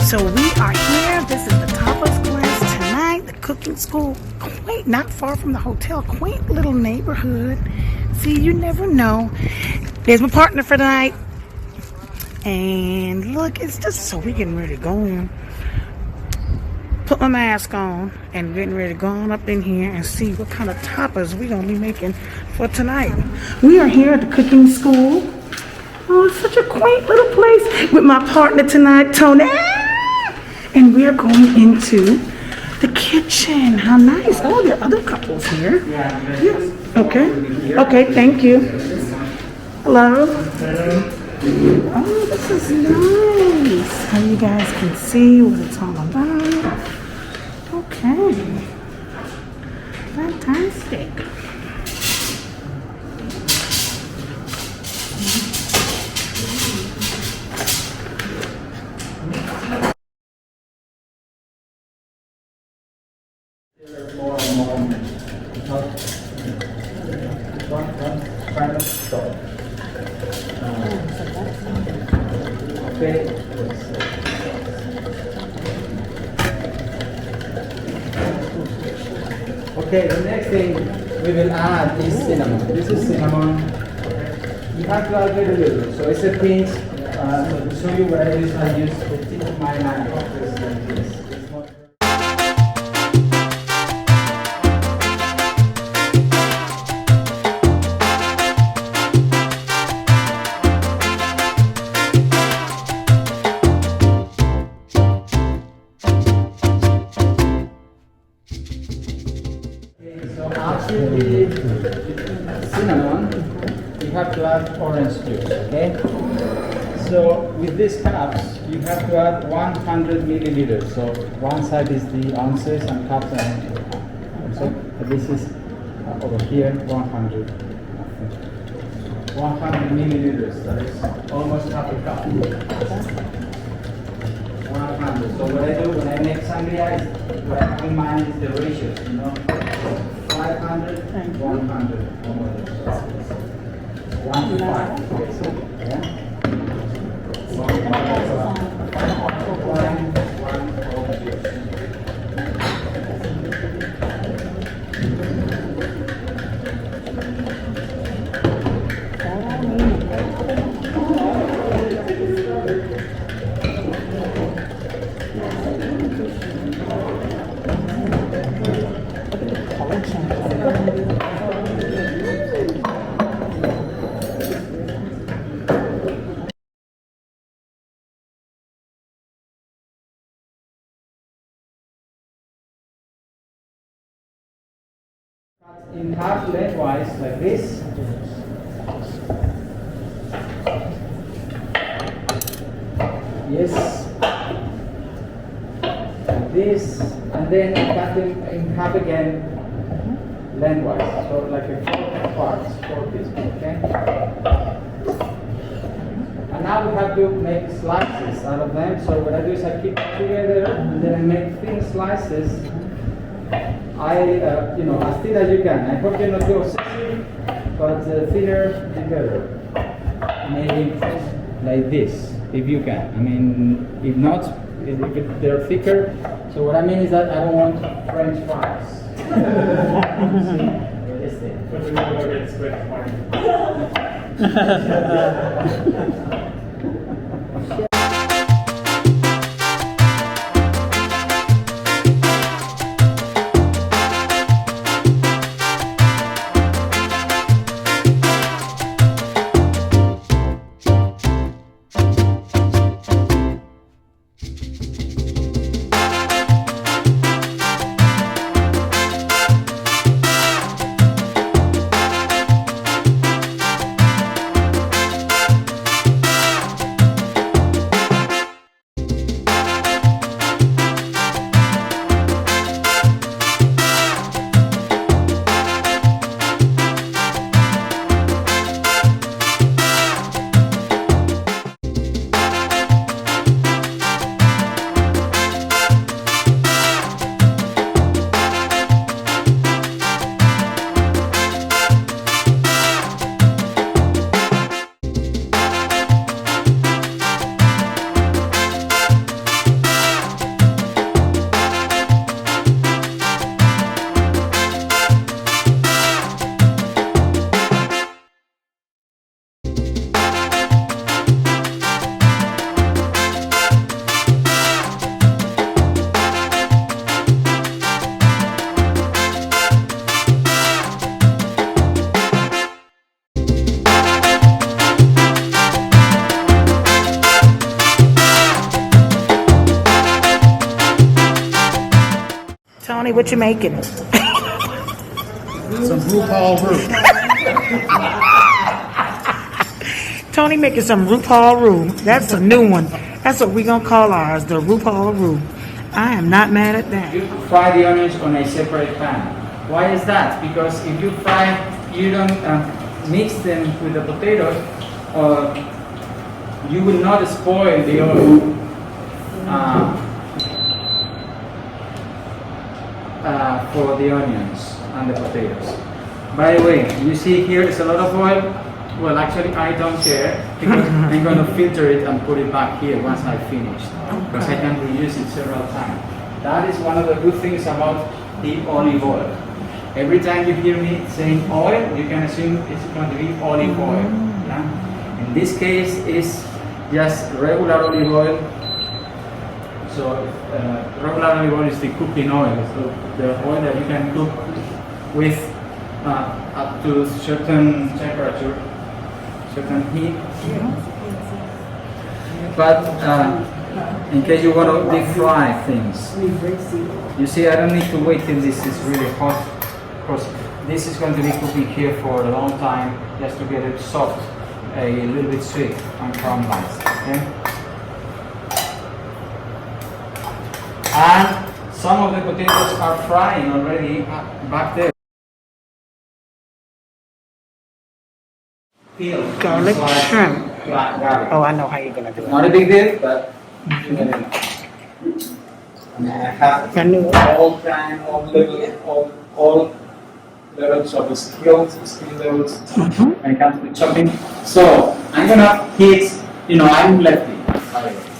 So we are here. This is the Tapas class tonight. The cooking school, quaint, not far from the hotel. Quaint little neighborhood. See, you never know. There's my partner for tonight. And look, it's just so we getting ready to go in. Put my mask on and getting ready to go on up in here and see what kind of tapas we're gonna be making for tonight. We are here at the cooking school. Oh, it's such a quaint little place with my partner tonight, Tony. And we're going into the kitchen. How nice. Oh, there are other couples here. Yes. Okay. Okay, thank you. Hello. Oh, this is nice. How you guys can see what it's all about. Okay. Fantastic. Okay, the next thing we will add is cinnamon. This is cinnamon. You have to add very little, so it's a pinch. So to show you what I use, I use the tip of my knife. Just like this. Cinnamon, you have to add orange juice, okay? So with these cups, you have to add 100 milliliters. So one side is the ounces and cups, and so this is over here 100. 100 milliliters. That is almost half a cup. 100. So what I do when I make sangria is what I have in mind is the ratios, you know. 500, 100, almost. 1 to 5. Okay, so, yeah. 1 to 5. In half lengthwise like this. Yes. Like this, and then cut them in half again lengthwise. So like a 4 parts, 4 pieces, okay? And now we have to make slices out of them. So what I do is I keep it together and then I make thin slices. As thin as you can. I hope you're not too obsessive, but thinner the better. Maybe like this, if you can. I mean, if not, if they're thicker. So what I mean is that I don't want French fries. See? This thing. But we're not going to spread Tony, what you making? Some RuPaul roux. Tony making some RuPaul roux. That's a new one. That's what we gonna call ours, the RuPaul roux. I am not mad at that. You fry the onions on a separate pan. Why is that? Because if you fry, you don't mix them with the potatoes, you will not spoil the oil for the onions and the potatoes. By the way, you see here is a lot of oil. Well, actually, I don't care because I'm going to filter it and put it back here once I finish, because I can reuse it several times. That is one of the good things about the olive oil. Every time you hear me saying oil, you can assume it's going to be olive oil. Yeah? In this case, it's just regular olive oil. So regular olive oil is the cooking oil, so the oil that you can cook with up to certain temperature, certain heat. But in case you want to deep fry things, you see, I don't need to wait till this is really hot, because this is going to be cooking here for a long time, just to get it soft, a little bit sweet and caramelized. Okay? And some of the potatoes are frying already back there. Garlic shrimp. Garlic. Oh, I know how you're gonna do it. Not a big deal, but you never know. And I have I knew it. all kind of all levels of skill levels when it comes to chopping. So I'm gonna heat. I'm lefty.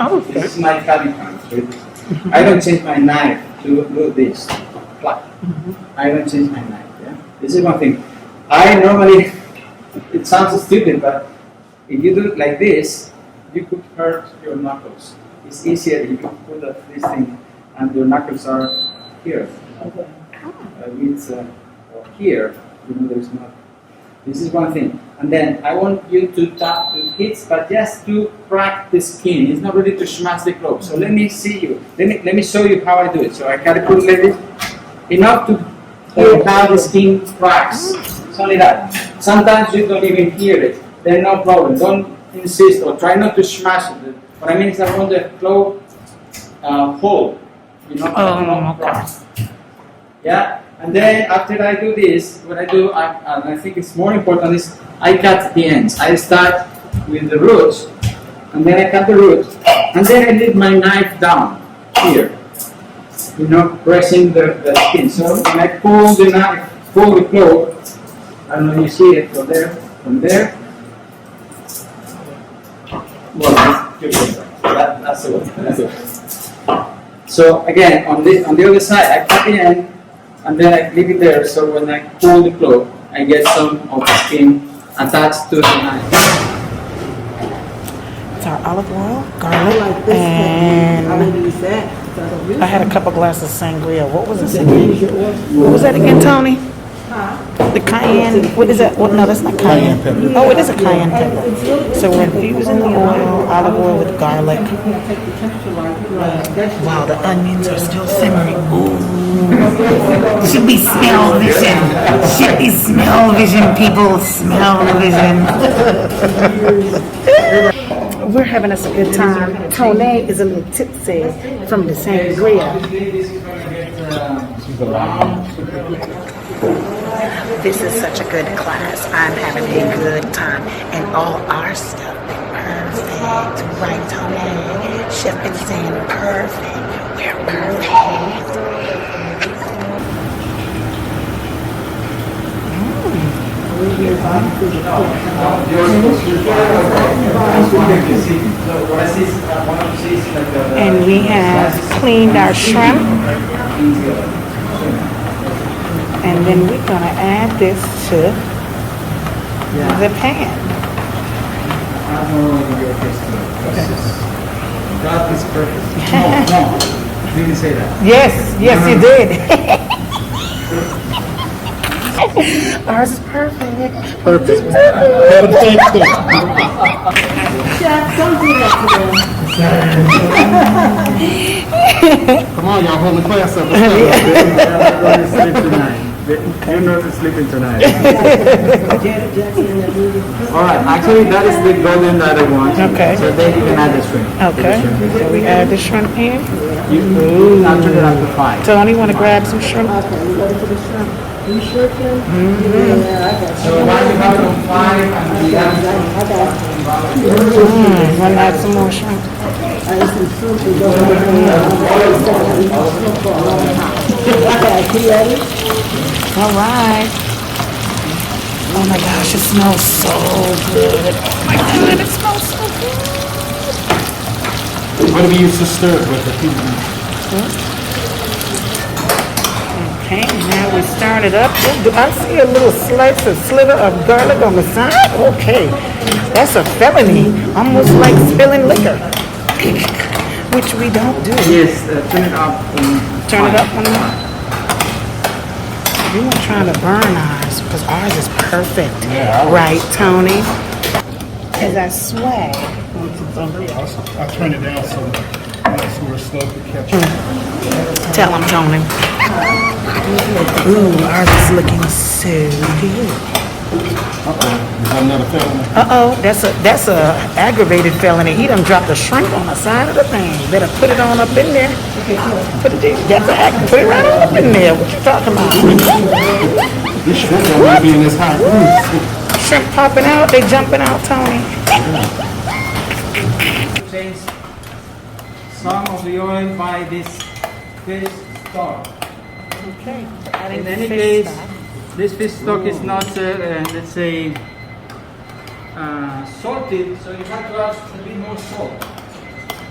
Oh, This okay. is my cutting hand. I don't change my knife to do this. I don't change my knife. Yeah? This is one thing. I normally, it sounds stupid, but if you do it like this, you could hurt your knuckles. It's easier if you put this thing and your knuckles are here. Or here, there's not. This is one thing. And then I want you to tap the hits, but just to crack the skin. It's not really to smash the clove. So let me see you. Let me show you how I do it. So I gotta put like this, enough to hear how the skin cracks. It's only that. Sometimes you don't even hear it. Then no problem. Don't insist or try not to smash it. What I mean is I want the clove whole. Oh, okay. Yeah. And then after I do this, what I do, and I think it's more important, is I cut the ends. I start with the roots, and then I cut the roots, and then I leave my knife down here, pressing the skin. So when I pull the knife, pull the clove, I don't know if you see it from there. Well, that's the one. That's it. So again, on the other side, I cut the end. And then I leave it there, so when I pull the clove, I get some of the skin attached to the knife. It's our olive oil, garlic, and I had a couple glasses of sangria. What was it? What was that again, Tony? The cayenne. What is that? No, that's not cayenne. Oh, it is a cayenne pepper. So we're infusing the oil, olive oil with garlic. Wow, the onions are still simmering. Ooh. Should be smell vision. Should be smell vision, people. Smell vision. We're having us a good time. Tony is a little tipsy from the sangria. This is such a good class. I'm having a good time. And all our stuff is perfect. Right, Tony? Chef is saying perfect. We're perfect. And we have cleaned our shrimp. And then we're going to add this to the pan. That is perfect. No, you didn't say that. Yes, you did. Ours is perfect. Perfect. Perfecto. Chef, don't do that Come on, y'all, hold the class up. You're not going to sleep tonight. You're not sleeping tonight. All right, actually that is the golden that I want. Okay. So then you can add the shrimp. Okay. So we add the shrimp in. You now turn it up to 5. Tony, want to grab some shrimp? Okay, you ready for the shrimp? You sure, Kim? Yeah, I got you. So once you have it on 5 and we have I got you. Want to add some more shrimp? I got some shrimp to go on. Okay, you ready? All right. Oh my gosh, it smells so good. Oh my God, it smells so good. What do we use to stir it with the pizza? Okay, now we start it up. Oh, do I see a little sliver of garlic on the side? Okay, that's a felony. Almost like spilling liquor, which we don't do. yes, turn it up. Turn it up on the. We weren't trying to burn ours because ours is perfect. Yeah, Right, Tony? As I sway. I'll turn it down so that's where slow to catch it. Tell him, Tony. Ooh, ours is looking so good. Is that another felony? Uh-oh, that's a aggravated felony. He done dropped a shrimp on the side of the thing. Better put it on up in there. Put it right on up in there. What you talking about? This shrimp don't want to be in this hot grease. Shrimp popping out, they jumping out, Tony. Change some of the oil by this fish stock. Okay. In any case, this fish stock is not, let's say, salted, so you have to add a bit more salt.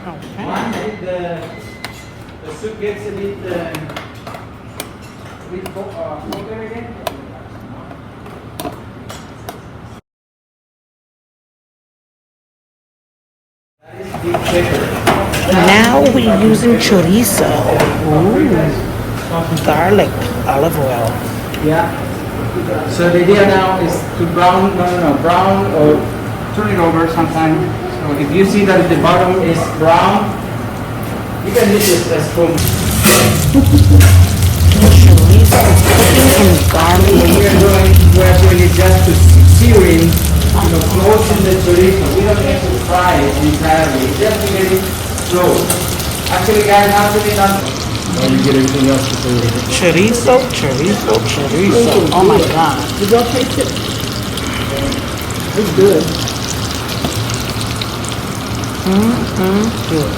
Okay. One, if the soup gets a bit hotter again. That is big pepper. Now we're using chorizo. Ooh. Garlic, olive oil. Yeah. So the idea now is to brown, brown or turn it over sometime. So if you see that the bottom is brown, you can use it as spoon. Chorizo, cooking in garlic. We're doing it just to searing, closing the chorizo. We don't need to fry it entirely, just to get it slow. Actually, guys, actually not. Or you get everything else before you Chorizo. Oh my God. You go taste it? It's good. Good.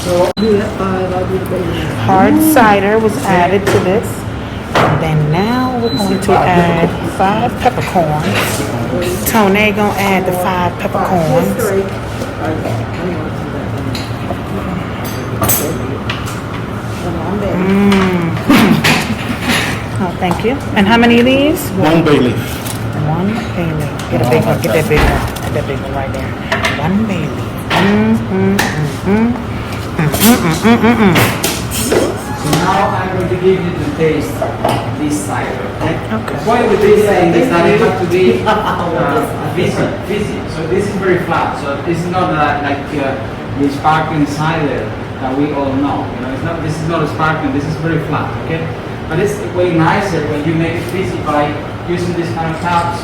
So, Do that 5, I'll do the baby. Hard cider was added to this. And then now we're going to add 5 peppercorns. Tony gonna add the 5 peppercorns. Oh, thank you. And how many of these? One bay leaf. 1 bay leaf. Get a big one. Get that big one. Get that big one right there. 1 bay leaf. So now I'm going to give you the taste this side, okay? Okay. The point with this thing is that it has to be fizzy. So this is very flat. So this is not like the sparkling cider that we all know. It's not. This is not a sparkling. This is very flat, okay? But it's way nicer when you make it fizzy by using this kind of taps.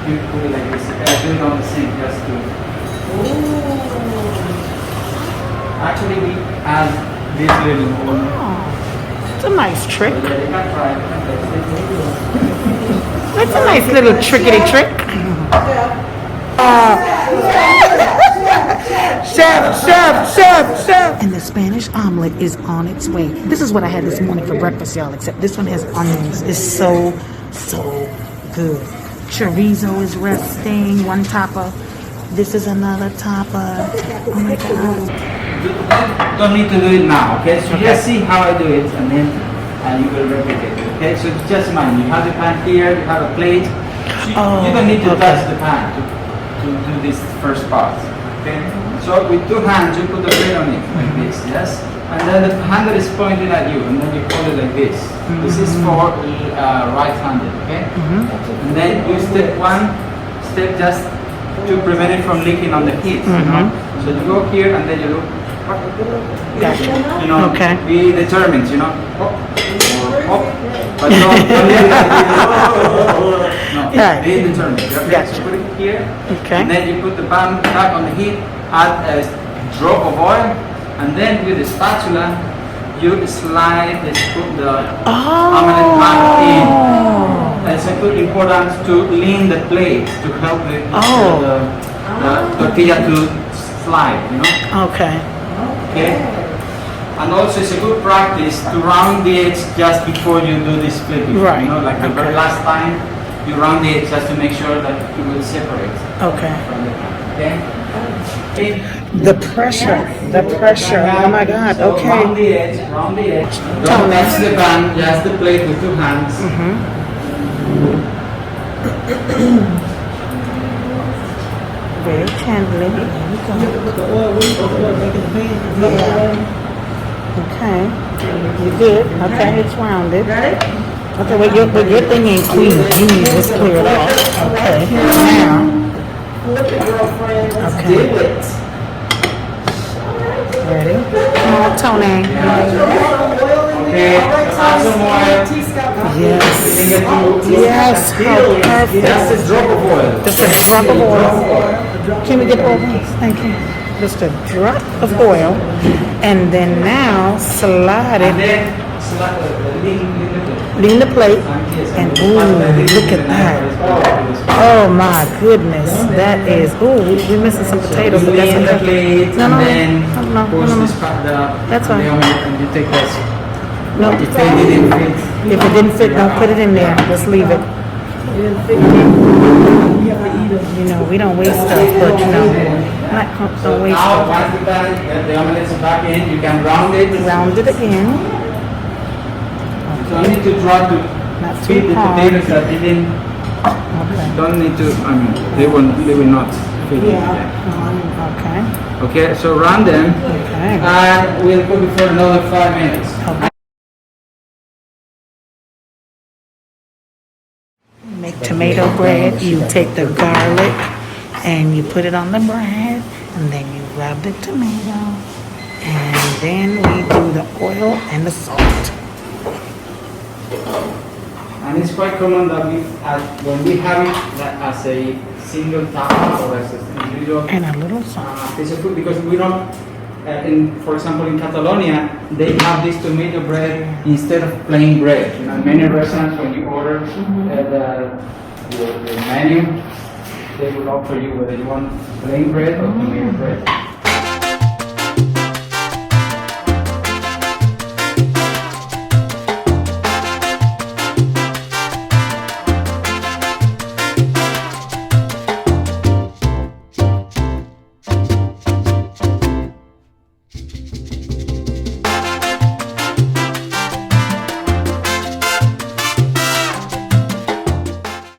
You put it like this. Do it on the sink just to. Actually, we add this little. It's a nice trick. Yeah, you can try it. It's a nice little trickety trick. Chef. And the Spanish omelet is on its way. This is what I had this morning for breakfast, y'all, except this one has onions. It's so good. Chorizo is resting, 1 tapa. This is another tapa. Oh my God. Don't need to do it now, okay? So just see how I do it, and then you will replicate it, okay? So just mind, you have the pan here, you have a plate. So you don't need to touch the pan to do this first part, okay? So with 2 hands, you put the plate on it like this, yes? and then the handle is pointing at you, and then you hold it like this. This is for right-handed, okay? And then you step one step just to prevent it from leaking on the heat. You know? So you go here, and then you look. Gotcha. You know, Okay. be determined. You know, up, but don't leave it. No, Right. be determined. Okay? Gotcha. So put it here, Okay. and then you put the pan back on the heat. Add a drop of oil, and then with the spatula, you slide the omelette back in. It's very important to lean the plate to help the tortilla to slide, you know? Okay. Okay? And also it's a good practice to round the edge just before you do this flipping. Right. You know, like the very last time, you round the edge just to make sure that it will separate Okay. from the pan. Okay? Okay. The pressure. Oh my God. So Okay. round the edge, Don't touch the pan, just the plate with two hands. Very gently. Okay. You good? Okay, it's rounded. Okay, well your thing ain't clean. You need this cleared off. Okay. Now. Okay. Ready? Come on, Tony. Okay, add some oil. Yes. Yes. How perfect. Just a drop of oil. Just a drop of oil. Can we get oil? Thank you. Just a drop of oil. And then now slide And it. then Lean the plate. And ooh, look at that. Oh my goodness. That is, ooh, we're missing some potatoes. But that's Lean the okay. plate No, no, and then no, push no, no. this part That's fine. the omelet and you take this. No, If they didn't fit. if it didn't fit, don't put it in there. Just leave it. You know, we don't waste stuff, but you know, don't So waste now stuff. once the omelet is back in, you can round it. Round it again. So you need to try to Not fit too the hard. potatoes that didn't. Okay. Don't need to. I mean, they will not fit in there. Okay. Okay, so round them. Okay. And we'll cook it for another 5 minutes. Okay. Make tomato bread. You take the garlic and you put it on the bread, and then you rub the tomato, and then we do the oil and the salt. And it's quite common that when we have it as a single tapa or as an individual And a little salt. piece of food, because we don't, for example, in Catalonia, they have this tomato bread instead of plain bread. You know, in many restaurants, when you order the menu, they will offer you whether you want plain bread or tomato bread.